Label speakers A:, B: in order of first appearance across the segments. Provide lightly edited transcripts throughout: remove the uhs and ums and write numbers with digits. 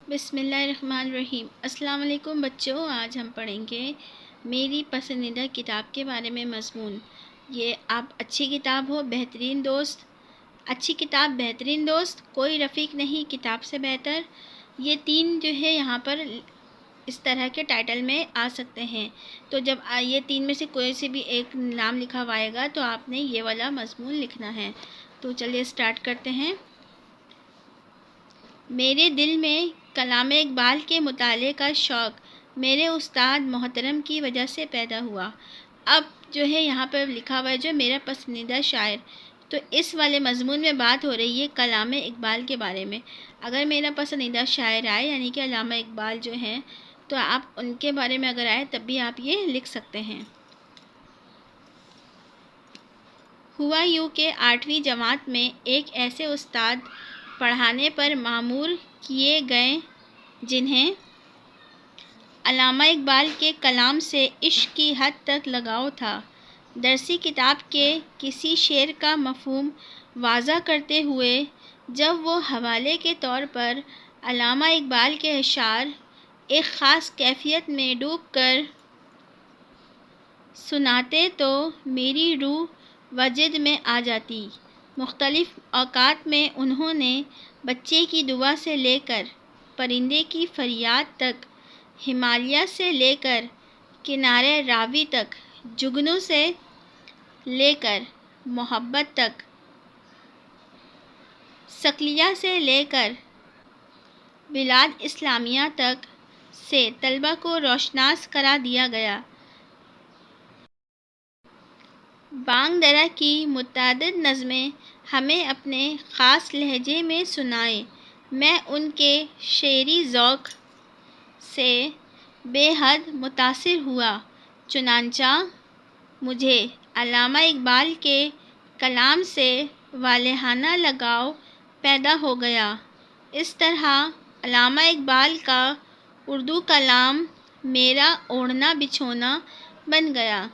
A: بسم اللہ الرحمن الرحیم۔ السلام علیکم بچوں، آج ہم پڑھیں گے میری پسندیدہ کتاب کے بارے میں مضمون۔ یہ آپ اچھی کتاب ہو، بہترین دوست، اچھی کتاب بہترین دوست، کوئی رفیق نہیں کتاب سے بہتر، یہ تین جو ہے یہاں پر اس طرح کے ٹائٹل میں آ سکتے ہیں۔ تو جب یہ تین میں سے کوئی سے بھی ایک نام لکھا ہوا آئے گا تو آپ نے یہ والا مضمون لکھنا ہے۔ تو چلیے اسٹارٹ کرتے ہیں۔ میرے دل میں کلام اقبال کے مطالعے کا شوق میرے استاد محترم کی وجہ سے پیدا ہوا۔ اب جو ہے یہاں پر لکھا ہوا ہے جو میرا پسندیدہ شاعر، تو اس والے مضمون میں بات ہو رہی ہے کلام اقبال کے بارے میں۔ اگر میرا پسندیدہ شاعر آئے یعنی کہ علامہ اقبال جو ہیں تو آپ ان کے بارے میں اگر آئے تب بھی آپ یہ لکھ سکتے ہیں۔ ہوا یوں کہ 8ویں جماعت میں ایک ایسے استاد پڑھانے پر مامور کیے گئے جنہیں علامہ اقبال کے کلام سے عشق کی حد تک لگاؤ تھا۔ درسی کتاب کے کسی شعر کا مفہوم واضح کرتے ہوئے جب وہ حوالے کے طور پر علامہ اقبال کے اشعار ایک خاص کیفیت میں ڈوب کر سناتے تو میری روح وجد میں آ جاتی۔ مختلف اوقات میں انہوں نے بچے کی دعا سے لے کر پرندے کی فریاد تک، ہمالیہ سے لے کر کنارے راوی تک، جگنو سے لے کر محبت تک، صقلیہ سے لے کر بلاد اسلامیہ تک سے طلبہ کو روشناس کرا دیا گیا۔ بانگ درا کی متعدد نظمیں ہمیں اپنے خاص لہجے میں سنائے۔ میں ان کے شعری ذوق سے بے حد متاثر ہوا، چنانچہ مجھے علامہ اقبال کے کلام سے والہانہ لگاؤ پیدا ہو گیا۔ اس طرح علامہ اقبال کا اردو کلام میرا اوڑھنا بچھونا بن گیا۔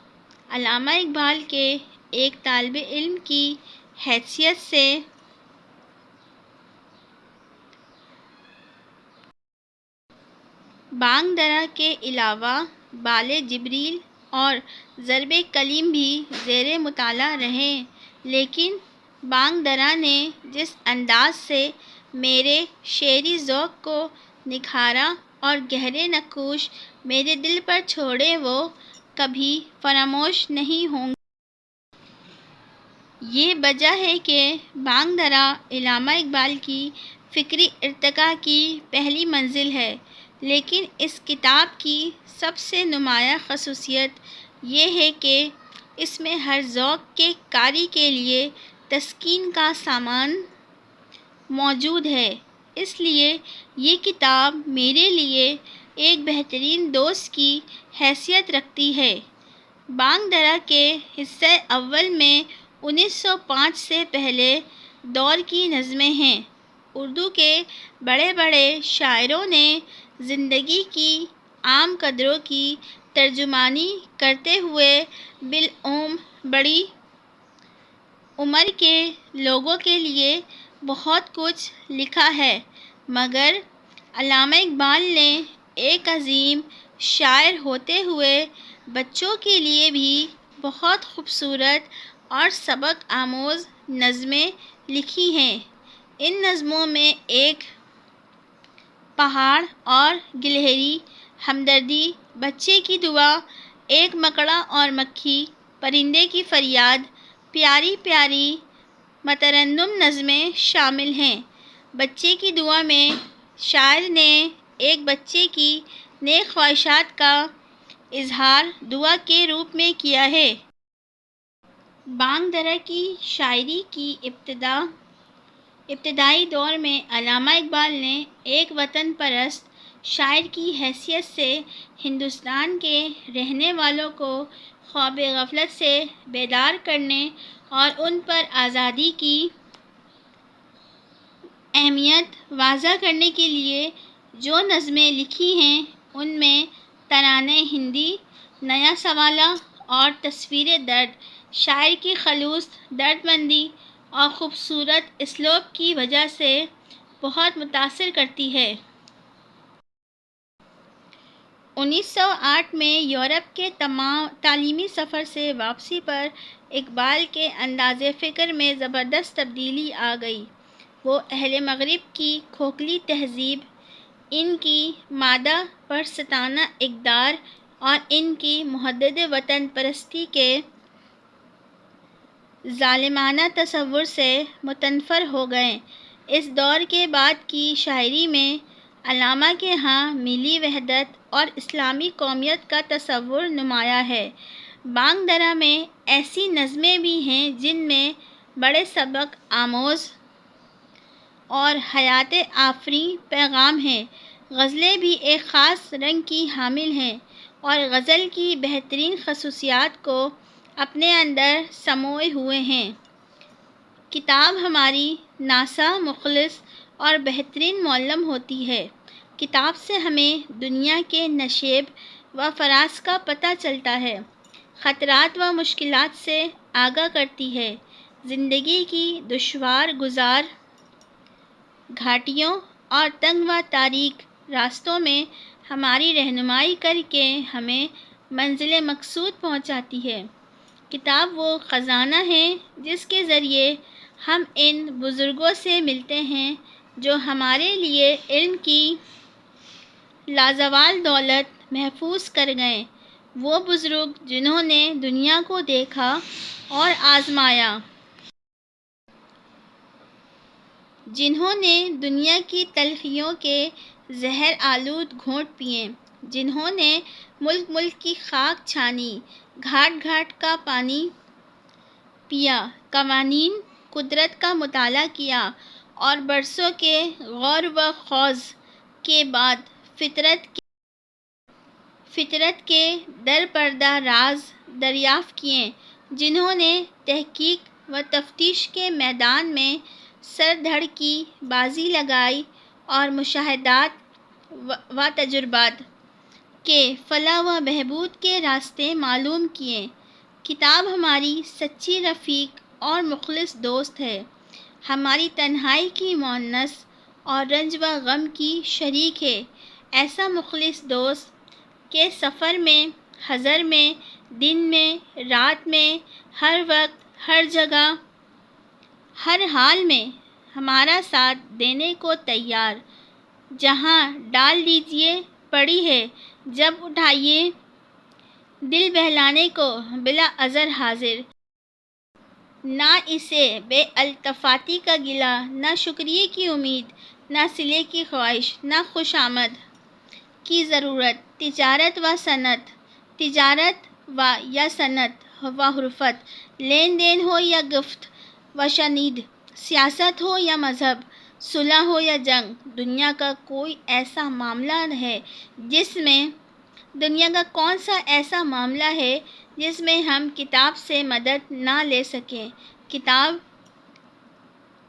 A: علامہ اقبال کے ایک طالب علم کی حیثیت سے بانگ درا کے علاوہ بال جبریل اور ضرب کلیم بھی زیر مطالعہ رہے، لیکن بانگ درا نے جس انداز سے میرے شعری ذوق کو نکھارا اور گہرے نقوش میرے دل پر چھوڑے وہ کبھی فراموش نہیں ہوں گے۔ یہ وجہ ہے کہ بانگ درا علامہ اقبال کی فکری ارتقاء کی پہلی منزل ہے، لیکن اس کتاب کی سب سے نمایاں خصوصیت یہ ہے کہ اس میں ہر ذوق کے قاری کے لیے تسکین کا سامان موجود ہے۔ اس لیے یہ کتاب میرے لیے ایک بہترین دوست کی حیثیت رکھتی ہے۔ بانگ درا کے حصہ اول میں 1905 سے پہلے دور کی نظمیں ہیں۔ اردو کے بڑے بڑے شاعروں نے زندگی کی عام قدروں کی ترجمانی کرتے ہوئے بالعموم بڑی عمر کے لوگوں کے لیے بہت کچھ لکھا ہے، مگر علامہ اقبال نے ایک عظیم شاعر ہوتے ہوئے بچوں کے لیے بھی بہت خوبصورت اور سبق آموز نظمیں لکھی ہیں۔ ان نظموں میں ایک پہاڑ اور گلہری، ہمدردی، بچے کی دعا، ایک مکڑا اور مکھی، پرندے کی فریاد، پیاری پیاری مترنم نظمیں شامل ہیں۔ بچے کی دعا میں شاعر نے ایک بچے کی نیک خواہشات کا اظہار دعا کے روپ میں کیا ہے۔ بانگ درا کی شاعری کی ابتدائی دور میں علامہ اقبال نے ایک وطن پرست شاعر کی حیثیت سے ہندوستان کے رہنے والوں کو خواب غفلت سے بیدار کرنے اور ان پر آزادی کی اہمیت واضح کرنے کے لیے جو نظمیں لکھی ہیں ان میں ترانۂ ہندی، نیا سنوالا اور تصویر درد شاعر کی خلوص، دردمندی اور خوبصورت اسلوب کی وجہ سے بہت متاثر کرتی ہے۔ 1908 میں یورپ کے تعلیمی سفر سے واپسی پر اقبال کے انداز فکر میں زبردست تبدیلی آ گئی۔ وہ اہل مغرب کی کھوکھلی تہذیب، ان کی مادہ پرستانہ اقدار اور ان کی محدد وطن پرستی کے ظالمانہ تصور سے متنفر ہو گئے۔ اس دور کے بعد کی شاعری میں علامہ کے ہاں ملی وحدت اور اسلامی قومیت کا تصور نمایاں ہے۔ بانگ درا میں ایسی نظمیں بھی ہیں جن میں بڑے سبق آموز اور حیات آفریں پیغام ہیں۔ غزلیں بھی ایک خاص رنگ کی حامل ہیں اور غزل کی بہترین خصوصیات کو اپنے اندر سموئے ہوئے ہیں۔ کتاب ہماری ناصح، مخلص اور بہترین معلم ہوتی ہے۔ کتاب سے ہمیں دنیا کے نشیب و فراز کا پتہ چلتا ہے، خطرات و مشکلات سے آگاہ کرتی ہے، زندگی کی دشوار گزار گھاٹیوں اور تنگ و تاریک راستوں میں ہماری رہنمائی کر کے ہمیں منزل مقصود پہنچاتی ہے۔ کتاب وہ خزانہ ہے جس کے ذریعے ہم ان بزرگوں سے ملتے ہیں جو ہمارے لیے علم کی لازوال دولت محفوظ کر گئے، وہ بزرگ جنہوں نے دنیا کو دیکھا اور آزمایا، جنہوں نے دنیا کی تلخیوں کے زہر آلود گھونٹ پیے، جنہوں نے ملک ملک کی خاک چھانی، گھاٹ گھاٹ کا پانی پیا، قوانین قدرت کا مطالعہ کیا اور برسوں کے غور و خوض کے بعد فطرت کے در پردہ راز دریافت کیے، جنہوں نے تحقیق و تفتیش کے میدان میں سر دھڑ کی بازی لگائی اور مشاہدات و تجربات کے فلاح و بہبود کے راستے معلوم کیے۔ کتاب ہماری سچی رفیق اور مخلص دوست ہے، ہماری تنہائی کی مونس اور رنج و غم کی شریک ہے، ایسا مخلص دوست کہ سفر میں، حضر میں، دن میں، رات میں، ہر وقت، ہر جگہ، ہر حال میں ہمارا ساتھ دینے کو تیار، جہاں ڈال دیجیے پڑی ہے جب اٹھائیے، دل بہلانے کو بلا عذر حاضر، نہ اسے بے التفاتی کا گلہ، نہ شکریے کی امید، نہ صلے کی خواہش، نہ خوش آمد کی ضرورت، تجارت و یا صنعت و حرفت، لین دین ہو یا گفت و شنید، سیاست ہو یا مذہب، صلح ہو یا جنگ، دنیا کا کون سا ایسا معاملہ ہے جس میں ہم کتاب سے مدد نہ لے سکیں۔ کتاب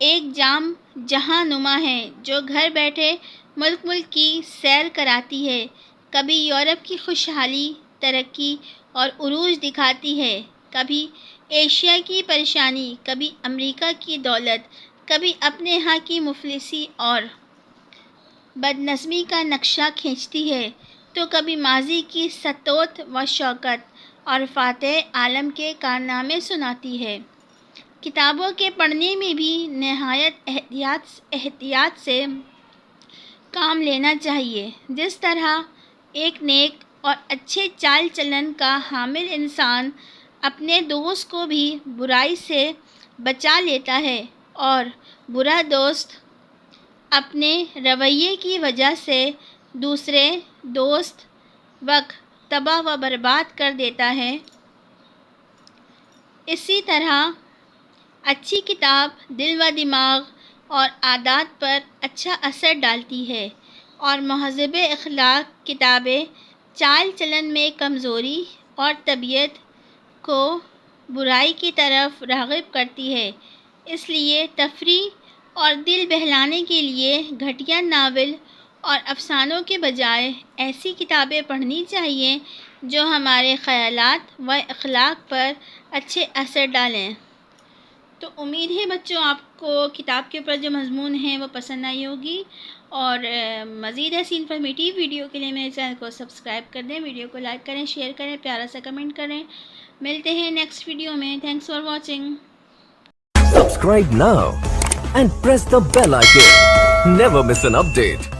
A: ایک جام جہاں نما ہے جو گھر بیٹھے ملک ملک کی سیر کراتی ہے، کبھی یورپ کی خوشحالی، ترقی اور عروج دکھاتی ہے، کبھی ایشیا کی پریشانی، کبھی امریکہ کی دولت، کبھی اپنے ہاں کی مفلسی اور بدنظمی کا نقشہ کھینچتی ہے، تو کبھی ماضی کی ستوت و شوکت اور فاتح عالم کے کارنامے سناتی ہے۔ کتابوں کے پڑھنے میں بھی نہایت احتیاط سے کام لینا چاہیے۔ جس طرح ایک نیک اور اچھے چال چلن کا حامل انسان اپنے دوست کو بھی برائی سے بچا لیتا ہے اور برا دوست اپنے رویے کی وجہ سے دوسرے دوست وقت تباہ و برباد کر دیتا ہے، اسی طرح اچھی کتاب دل و دماغ اور عادات پر اچھا اثر ڈالتی ہے اور مہذب اخلاق کتابیں چال چلن میں کمزوری اور طبیعت کو برائی کی طرف راغب کرتی ہے۔ اس لیے تفریح اور دل بہلانے کے لیے گھٹیا ناول اور افسانوں کے بجائے ایسی کتابیں پڑھنی چاہیے جو ہمارے خیالات و اخلاق پر اچھے اثر ڈالیں۔ تو امید ہے بچوں آپ کو کتاب کے اوپر جو مضمون ہے وہ پسند آئی ہوگی، اور مزید ایسی انفارمیٹیو ویڈیو کے لیے میرے چینل کو سبسکرائب کر دیں، ویڈیو کو لائک کریں، شیئر کریں، پیارا سا کمنٹ کریں۔ ملتے ہیں نیکسٹ ویڈیو میں۔ Thanks for watching.
B: Subscribe now and press the bell icon. Never miss an update.